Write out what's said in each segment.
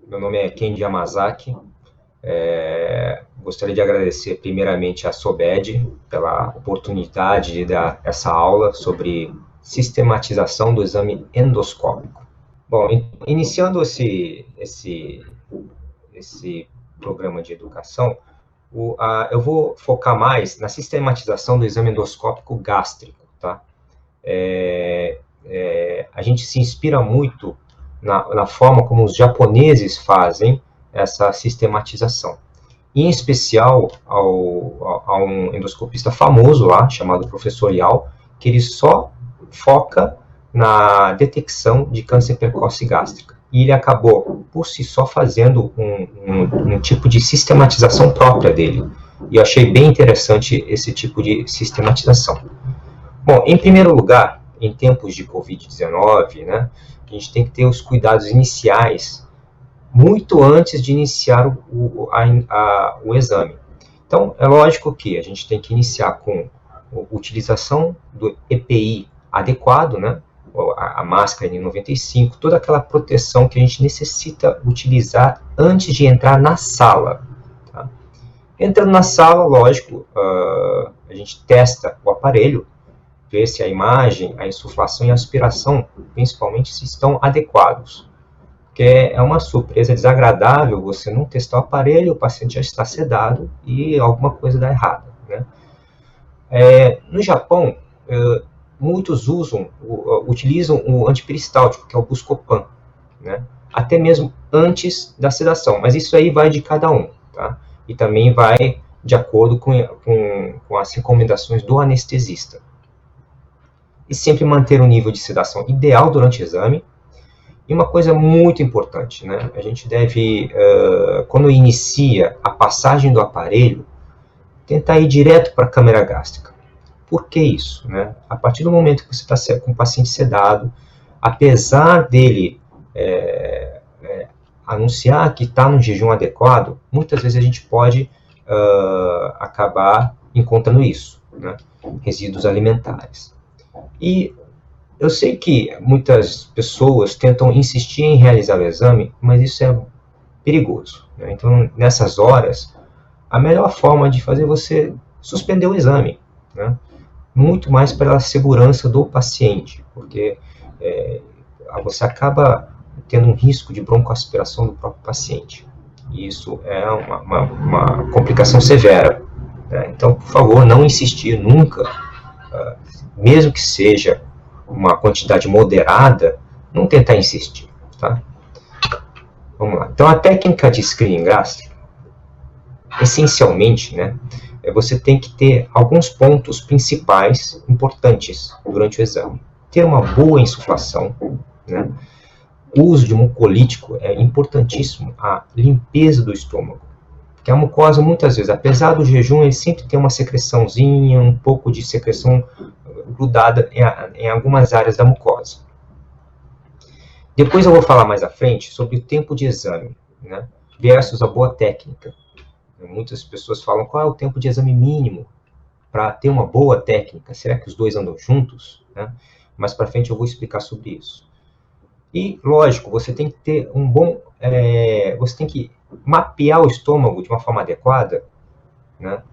Meu nome é Kenji Yamazaki. Gostaria de agradecer primeiramente à SOBED pela oportunidade de dar essa aula sobre sistematização do exame endoscópico. Bom, iniciando esse programa de educação, eu vou focar mais na sistematização do exame endoscópico gástrico, tá? A gente se inspira muito na forma como os japoneses fazem essa sistematização. Em especial a um endoscopista famoso lá, chamado Professor Yao, que ele só foca na detecção de câncer precoce gástrica. E ele acabou, por si só, fazendo um tipo de sistematização própria dele. E eu achei bem interessante esse tipo de sistematização. Bom, em primeiro lugar, em tempos de Covid-19, né, a gente tem que ter os cuidados iniciais muito antes de iniciar o exame. Então, é lógico que a gente tem que iniciar com a utilização do EPI adequado, né, a máscara N95, toda aquela proteção que a gente necessita utilizar antes de entrar na sala. Tá? Entrando na sala, lógico, a gente testa o aparelho, ver se a imagem, a insuflação e a aspiração, principalmente, se estão adequados. Porque é uma surpresa desagradável você não testar o aparelho, o paciente já está sedado e alguma coisa dá errado. Né? No Japão, muitos utilizam o antiperistáltico, que é o Buscopan, né? Até mesmo antes da sedação, mas isso aí vai de cada um, tá? E também vai de acordo com as recomendações do anestesista. E sempre manter o nível de sedação ideal durante o exame. E uma coisa muito importante, né? A gente deve, quando inicia a passagem do aparelho, tentar ir direto para a câmara gástrica. Por que isso? Né? A partir do momento que você está com o paciente sedado, apesar dele anunciar que está no jejum adequado, muitas vezes a gente pode acabar encontrando isso, né? Resíduos alimentares. E eu sei que muitas pessoas tentam insistir em realizar o exame, mas isso é perigoso. Né? Então, nessas horas, a melhor forma de fazer é você suspender o exame, né? Muito mais pela segurança do paciente, porque você acaba tendo um risco de broncoaspiração do próprio paciente. E isso é uma complicação severa. Né? Então, por favor, não insistir nunca, mesmo que seja uma quantidade moderada, não tentar insistir, tá? Vamos lá. Então, a técnica de screening gástrico, essencialmente, né, você tem que ter alguns pontos principais importantes durante o exame. Ter uma boa insuflação, né? O uso de mucolítico é importantíssimo, a limpeza do estômago. Porque a mucosa, muitas vezes, apesar do jejum, ele sempre tem uma secreçãozinha, um pouco de secreção grudada em algumas áreas da mucosa. Depois eu vou falar mais à frente sobre o tempo de exame, né, versus a boa técnica. Muitas pessoas falam qual é o tempo de exame mínimo para ter uma boa técnica. Será que os dois andam juntos? Né? Mais para frente eu vou explicar sobre isso. E, lógico, você tem que ter um bom... você tem que mapear o estômago de uma forma adequada, né?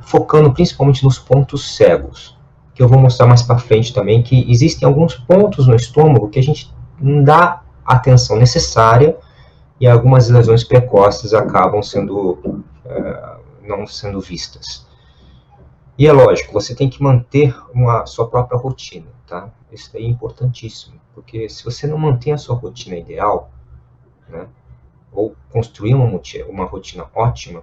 Focando principalmente nos pontos cegos, que eu vou mostrar mais para frente também, que existem alguns pontos no estômago que a gente não dá a atenção necessária e algumas lesões precoces acabam não sendo vistas. E é lógico, você tem que manter sua própria rotina, tá? Isso daí é importantíssimo, porque se você não mantém a sua rotina ideal, né, ou construir uma rotina ótima,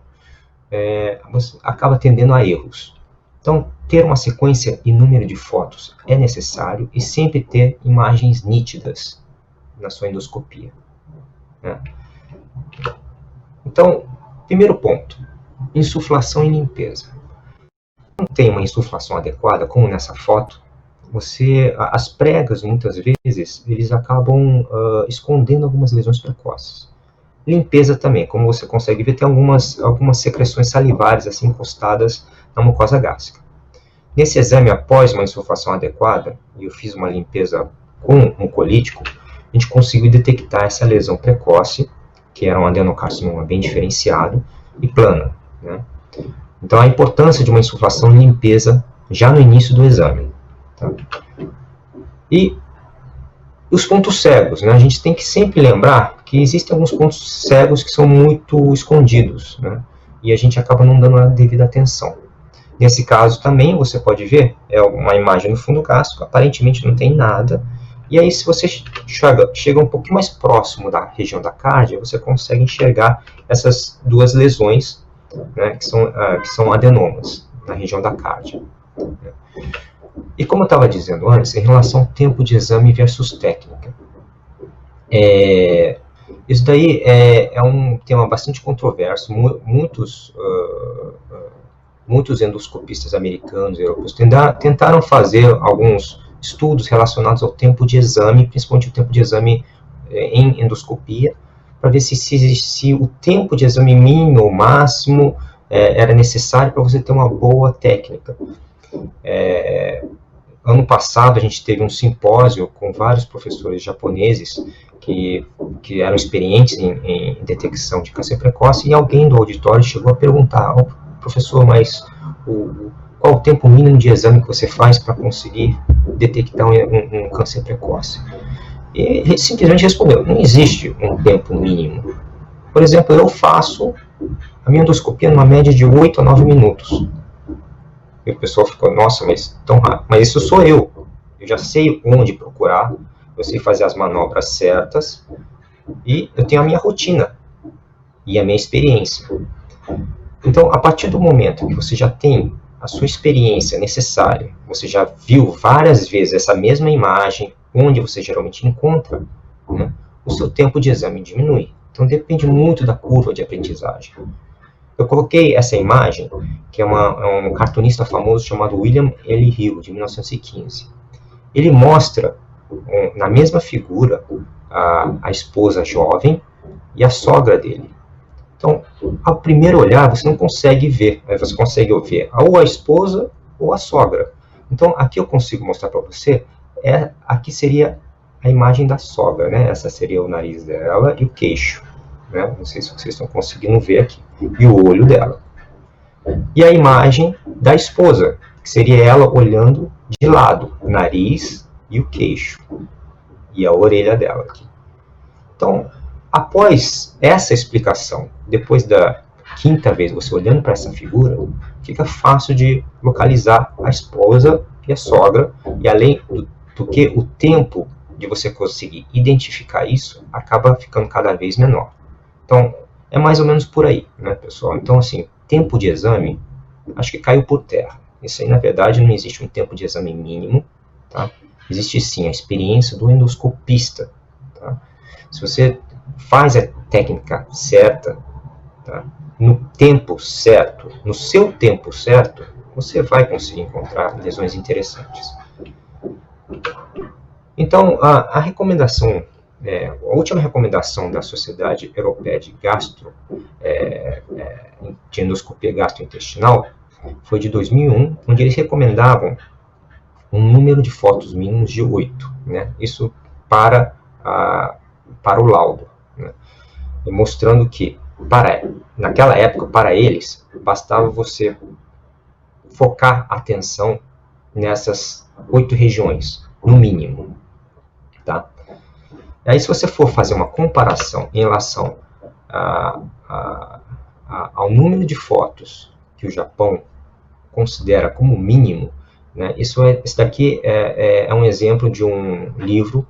você acaba tendendo a erros. Então, ter uma sequência e número de fotos é necessário e sempre ter imagens nítidas na sua endoscopia. Né? Então, primeiro ponto, insuflação e limpeza. Não tem uma insuflação adequada, como nessa foto, as pregas, muitas vezes, eles acabam escondendo algumas lesões precoces. Limpeza também, como você consegue ver, tem algumas secreções salivares assim encostadas na mucosa gástrica. Nesse exame, após uma insuflação adequada, e eu fiz uma limpeza com mucolítico, a gente conseguiu detectar essa lesão precoce, que era um adenocarcinoma bem diferenciado e plana, né? Então, a importância de uma insuflação e limpeza já no início do exame. Tá? E os pontos cegos, né? A gente tem que sempre lembrar que existem alguns pontos cegos que são muito escondidos, né? E a gente acaba não dando a devida atenção. Nesse caso também, você pode ver, é uma imagem no fundo gástrico, aparentemente não tem nada, e aí se você chega um pouquinho mais próximo da região da cárdia, você consegue enxergar essas duas lesões, né, que são adenomas na região da cárdia. E como eu estava dizendo antes, em relação ao tempo de exame versus técnica, isso daí é um tema bastante controverso. Muitos endoscopistas americanos e europeus tentaram fazer alguns estudos relacionados ao tempo de exame, principalmente o tempo de exame em endoscopia, para ver se o tempo de exame mínimo ou máximo era necessário para você ter uma boa técnica. Ano passado a gente teve um simpósio com vários professores japoneses que eram experientes em detecção de câncer precoce, e alguém do auditório chegou a perguntar: professor, mas qual o tempo mínimo de exame que você faz para conseguir detectar um câncer precoce? E ele simplesmente respondeu: não existe um tempo mínimo. Por exemplo, eu faço a minha endoscopia numa média de 8 a 9 minutos. E o pessoal ficou: nossa, mas tão rápido. Mas isso sou eu. Eu já sei onde procurar, eu sei fazer as manobras certas, e eu tenho a minha rotina e a minha experiência. Então, a partir do momento que você já tem a sua experiência necessária, você já viu várias vezes essa mesma imagem, onde você geralmente encontra, né, o seu tempo de exame diminui. Então, depende muito da curva de aprendizagem. Eu coloquei essa imagem, que é um cartunista famoso chamado William L. Hill, de 1915. Ele mostra, na mesma figura, a esposa jovem e a sogra dele. Então, ao primeiro olhar, você não consegue ver, você consegue ver ou a esposa ou a sogra. Então, aqui eu consigo mostrar para você, aqui seria a imagem da sogra, né? Essa seria o nariz dela e o queixo, né? Não sei se vocês estão conseguindo ver aqui, e o olho dela. E a imagem da esposa, que seria ela olhando de lado, o nariz e o queixo, e a orelha dela aqui. Então, após essa explicação, depois da quinta vez você olhando para essa figura, fica fácil de localizar a esposa e a sogra, e além do que o tempo de você conseguir identificar isso acaba ficando cada vez menor. Então, é mais ou menos por aí, né, pessoal? Então, assim, tempo de exame, acho que caiu por terra. Isso aí, na verdade, não existe um tempo de exame mínimo, tá? Existe sim a experiência do endoscopista, tá? Se você faz a técnica certa, tá, no tempo certo, no seu tempo certo, você vai conseguir encontrar lesões interessantes. Então, a recomendação, a última recomendação da Sociedade Europeia de de Endoscopia Gastrointestinal foi de 2001, onde eles recomendavam um número de fotos mínimos de 8, né? Isso para o laudo, né? Mostrando que, naquela época, para eles, bastava você focar a atenção nessas 8 regiões, no mínimo. Tá? Aí, se você for fazer uma comparação em relação ao número de fotos que o Japão considera como mínimo, né, isso daqui é um exemplo de um livro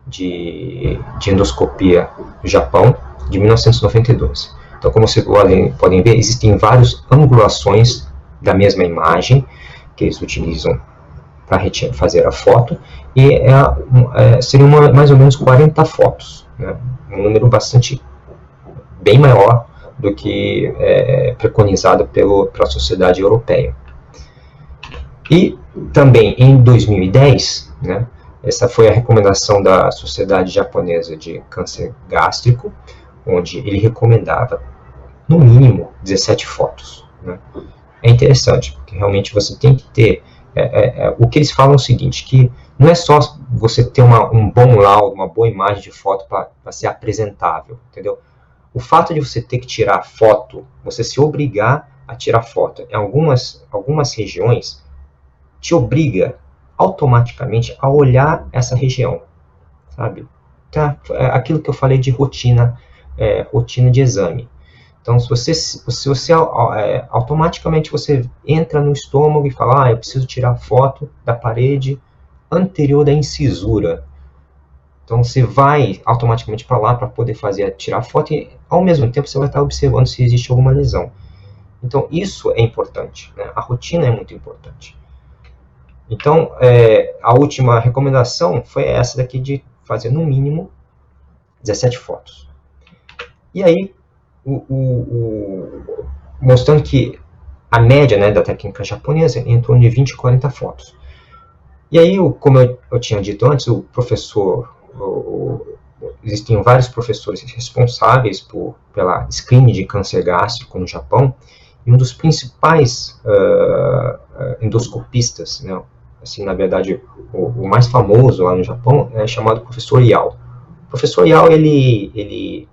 de endoscopia do Japão, de 1992. Então, como vocês podem ver, existem várias angulações da mesma imagem que eles utilizam para fazer a foto, e seriam mais ou menos 40 fotos, né? Um número bem maior do que preconizado pela Sociedade Europeia. E também em 2010, né, essa foi a recomendação da Sociedade Japonesa de Câncer Gástrico, onde ele recomendava, no mínimo, 17 fotos. Né? É interessante, porque realmente você tem que ter... o que eles falam é o seguinte, que não é só você ter um bom laudo, uma boa imagem de foto para ser apresentável, entendeu? O fato de você ter que tirar foto, você se obrigar a tirar foto em algumas regiões, te obriga automaticamente a olhar essa região, sabe? Tá? Aquilo que eu falei de rotina de exame. Então, se você automaticamente você entra no estômago e fala, eu preciso tirar foto da parede anterior da incisura. Então, você vai automaticamente para lá para poder tirar foto e, ao mesmo tempo, você vai estar observando se existe alguma lesão. Então, isso é importante, né? A rotina é muito importante. Então, a última recomendação foi essa daqui de fazer, no mínimo, 17 fotos. E aí, mostrando que a média, né, da técnica japonesa é em torno de 20 e 40 fotos. E aí, como eu tinha dito antes, existem vários professores responsáveis pela screening de câncer gástrico no Japão, e um dos principais endoscopistas, né, assim, na verdade, o mais famoso lá no Japão é chamado professor Yao. O professor Yao, ele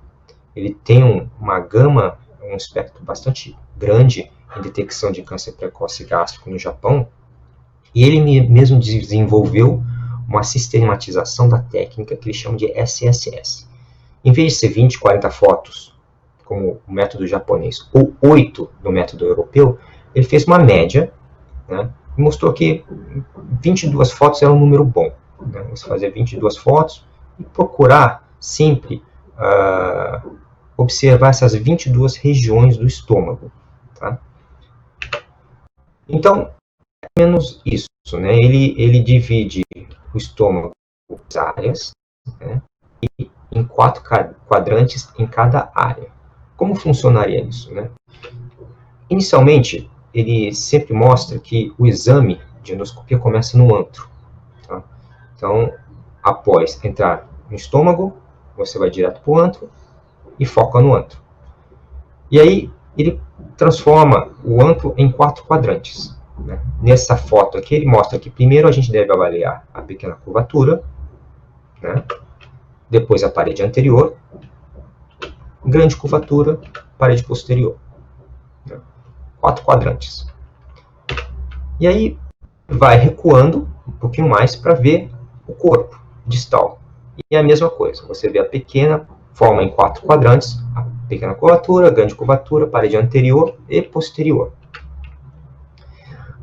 tem uma gama, um espectro bastante grande em detecção de câncer precoce gástrico no Japão, e ele mesmo desenvolveu uma sistematização da técnica que ele chama de SSS. Em vez de ser 20, 40 fotos, como o método japonês, ou 8 no método europeu, ele fez uma média, né, e mostrou que 22 fotos era um número bom. Né? Você fazer 22 fotos e procurar sempre observar essas 22 regiões do estômago. Tá? Então, é menos isso. Né? Ele divide o estômago em áreas, né? E em 4 quadrantes em cada área. Como funcionaria isso? Né? Inicialmente, ele sempre mostra que o exame de endoscopia começa no antro. Tá? Então, após entrar no estômago, você vai direto para o antro e foca no antro. E aí, ele transforma o antro em 4 quadrantes. Né? Nessa foto aqui, ele mostra que primeiro a gente deve avaliar a pequena curvatura, né? Depois a parede anterior, grande curvatura, parede posterior. 4 quadrantes. E aí vai recuando um pouquinho mais para ver o corpo distal. E é a mesma coisa, você vê a pequena, forma em 4 quadrantes, a pequena curvatura, grande curvatura, parede anterior e posterior.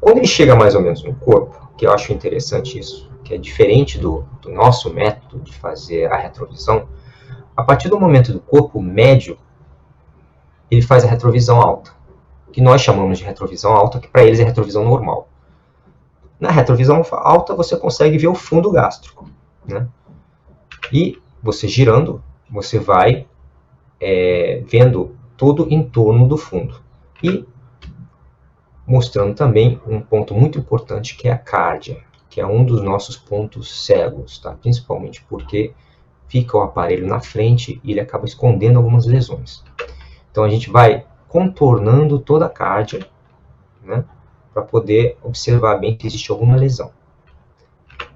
Quando ele chega mais ou menos no corpo, que eu acho interessante isso, que é diferente do nosso método de fazer a retrovisão, a partir do momento do corpo médio, ele faz a retrovisão alta, que nós chamamos de retrovisão alta, que para eles é retrovisão normal. Na retrovisão alta, você consegue ver o fundo gástrico. Né? E você girando, você vai vendo todo o entorno do fundo. E mostrando também um ponto muito importante, que é a cárdia, que é um dos nossos pontos cegos, tá? Principalmente porque fica o aparelho na frente e ele acaba escondendo algumas lesões. Então a gente vai contornando toda a cárdia, né, para poder observar bem se existe alguma lesão.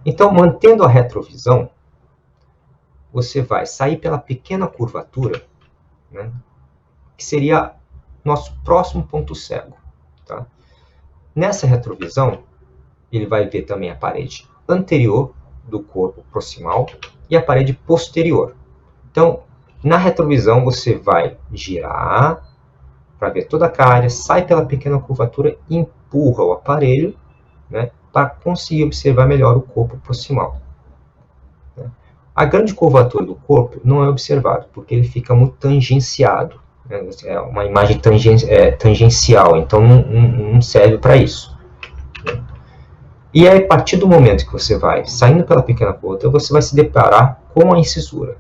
Então, mantendo a retrovisão, você vai sair pela pequena curvatura, né, que seria nosso próximo ponto cego. Tá? Nessa retrovisão, ele vai ver também a parede anterior do corpo proximal e a parede posterior. Então, na retrovisão, você vai girar para ver toda a cárie, sai pela pequena curvatura e empurra o aparelho, né, para conseguir observar melhor o corpo proximal. A grande curvatura do corpo não é observado, porque ele fica muito tangenciado. Né? É uma imagem tangencial, então não serve para isso. E aí, a partir do momento que você vai saindo pela pequena curvatura, você vai se deparar com a incisura.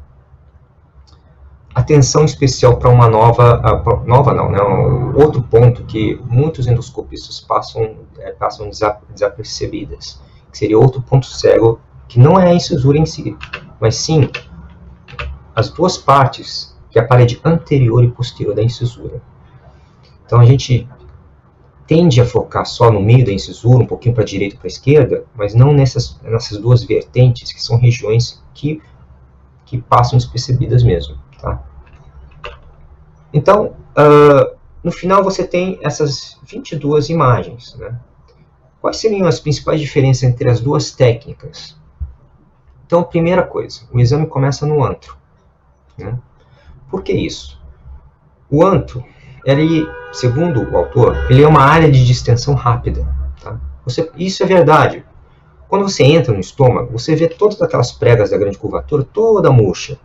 Atenção especial para uma outro ponto que muitos endoscopistas passam desapercebidas, que seria outro ponto cego, que não é a incisura em si, mas sim as duas partes, que é a parede anterior e posterior da incisura. Então a gente tende a focar só no meio da incisura, um pouquinho para a direita e para a esquerda, mas não nessas duas vertentes, que são regiões que passam despercebidas mesmo. Tá? Então, no final você tem essas 22 imagens. Né? Quais seriam as principais diferenças entre as duas técnicas? Então, primeira coisa, o exame começa no antro. Né? Por que isso? O antro, ele, segundo o autor, ele é uma área de distensão rápida. Tá? Isso é verdade. Quando você entra no estômago, você vê todas aquelas pregas da grande curvatura toda murcha.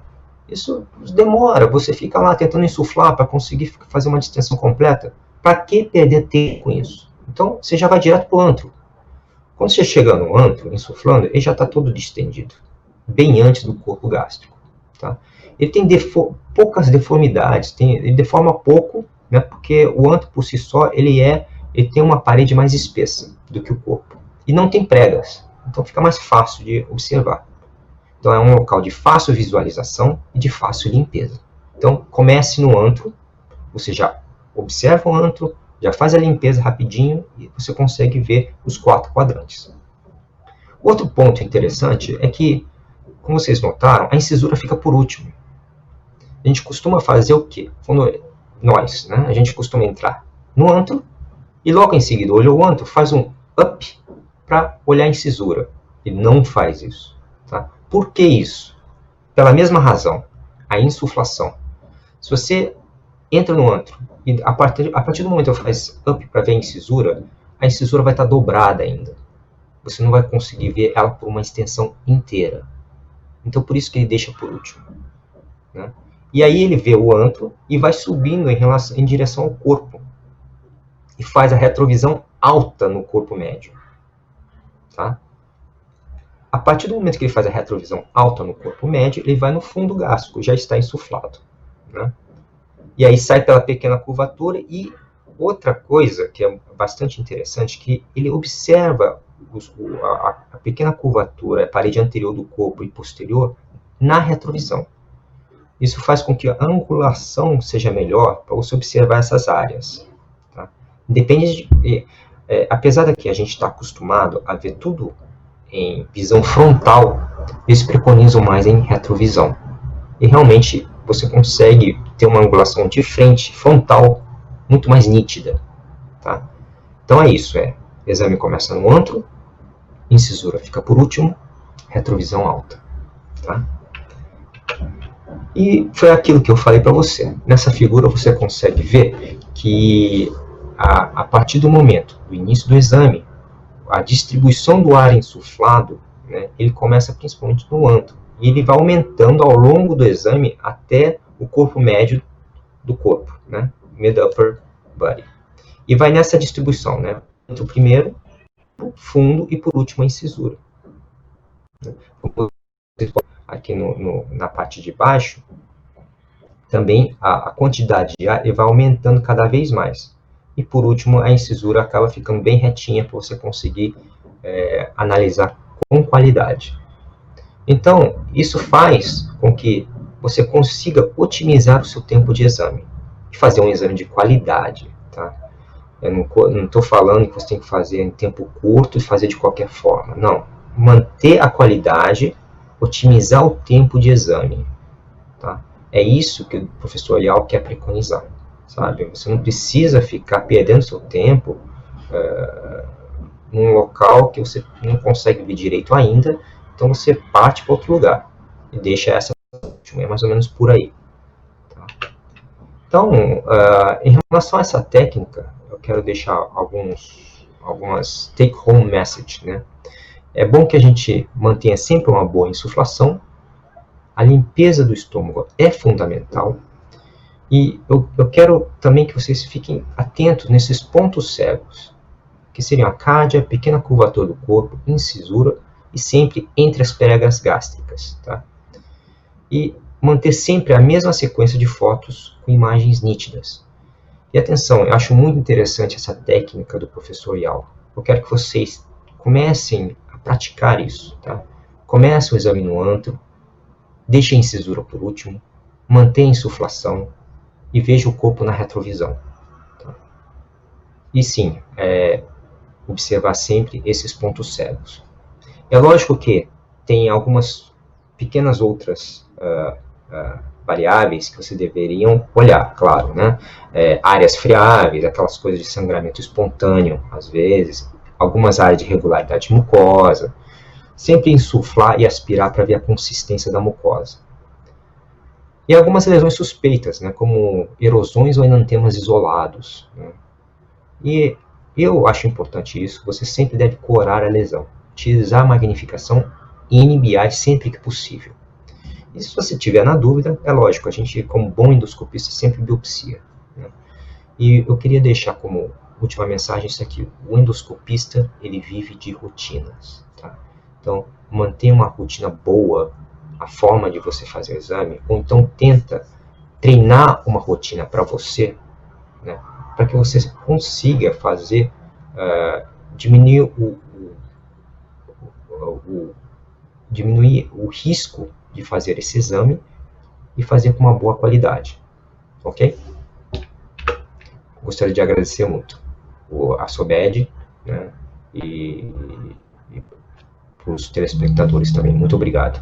Isso demora, você fica lá tentando insuflar para conseguir fazer uma distensão completa. Para que perder tempo com isso? Então, você já vai direto para o antro. Quando você chega no antro, insuflando, ele já está todo distendido, bem antes do corpo gástrico. Tá? Ele tem poucas deformidades, ele deforma pouco, né, porque o antro por si só ele tem uma parede mais espessa do que o corpo. E não tem pregas, então fica mais fácil de observar. Então é um local de fácil visualização e de fácil limpeza. Então comece no antro, você já observa o antro, já faz a limpeza rapidinho e você consegue ver os 4 quadrantes. Outro ponto interessante é que, como vocês notaram, a incisura fica por último. A gente costuma fazer o quê? Quando nós, né, a gente costuma entrar no antro e logo em seguida olhou o antro, faz um up para olhar a incisura. Ele não faz isso. Tá? Por que isso? Pela mesma razão, a insuflação. Se você entra no antro e a partir do momento que faz up para ver a incisura vai estar dobrada ainda. Você não vai conseguir ver ela por uma extensão inteira. Então por isso que ele deixa por último. Né? E aí ele vê o antro e vai subindo em direção ao corpo. E faz a retrovisão alta no corpo médio. Tá? A partir do momento que ele faz a retrovisão alta no corpo médio, ele vai no fundo gástrico, já está insuflado. Né? E aí sai pela pequena curvatura. E outra coisa que é bastante interessante, que ele observa a pequena curvatura, a parede anterior do corpo e posterior, na retrovisão. Isso faz com que a angulação seja melhor para você observar essas áreas. Tá? Apesar de que a gente está acostumado a ver tudo em visão frontal, eles preconizam mais em retrovisão. E realmente você consegue ter uma angulação de frente, frontal, muito mais nítida. Tá? Então é isso. O exame começa no antro, incisura fica por último, retrovisão alta. Tá? E foi aquilo que eu falei para você. Nessa figura você consegue ver que a partir do momento do início do exame, a distribuição do ar insuflado, né, ele começa principalmente no antro. E ele vai aumentando ao longo do exame até o corpo médio do corpo, né, mid-upper body. E vai nessa distribuição, né, o primeiro, fundo e por último a incisura. Aqui na parte de baixo, também a quantidade de ar vai aumentando cada vez mais. E por último, a incisura acaba ficando bem retinha para você conseguir analisar com qualidade. Então, isso faz com que você consiga otimizar o seu tempo de exame. E fazer um exame de qualidade. Tá? Eu não estou falando que você tem que fazer em tempo curto e fazer de qualquer forma. Não. Manter a qualidade, otimizar o tempo de exame. Tá? É isso que o professor Liao quer preconizar. Sabe? Você não precisa ficar perdendo seu tempo num local que você não consegue ver direito ainda, então você parte para outro lugar e deixa essa última, é mais ou menos por aí. Tá? Então, em relação a essa técnica, eu quero deixar algumas take-home message. Né? É bom que a gente mantenha sempre uma boa insuflação, a limpeza do estômago é fundamental. E eu quero também que vocês fiquem atentos nesses pontos cegos, que seriam a cádia, pequena curvatura do corpo, incisura e sempre entre as pregas gástricas. Tá? E manter sempre a mesma sequência de fotos com imagens nítidas. E atenção, eu acho muito interessante essa técnica do professor Yao. Eu quero que vocês comecem a praticar isso. Tá? Comece o exame no antro, deixe a incisura por último, mantenha a insuflação, e veja o corpo na retrovisão. Tá? E sim, observar sempre esses pontos cegos. É lógico que tem algumas pequenas outras variáveis que você deveriam olhar, claro, né? Áreas friáveis, aquelas coisas de sangramento espontâneo, às vezes, algumas áreas de irregularidade mucosa, sempre insuflar e aspirar para ver a consistência da mucosa. E algumas lesões suspeitas, né, como erosões ou enantemas isolados, né? E eu acho importante isso, você sempre deve corar a lesão, utilizar a magnificação e NBI sempre que possível. E se você tiver na dúvida, é lógico, a gente, como bom endoscopista, sempre biopsia, né? E eu queria deixar como última mensagem isso aqui: o endoscopista, ele vive de rotinas, tá? Então, mantenha uma rotina boa, a forma de você fazer o exame, ou então tenta treinar uma rotina para você, né, para que você consiga fazer, diminuir diminuir o risco de fazer esse exame e fazer com uma boa qualidade, ok? Gostaria de agradecer muito a SOBED, né, e para os telespectadores também. Muito obrigado.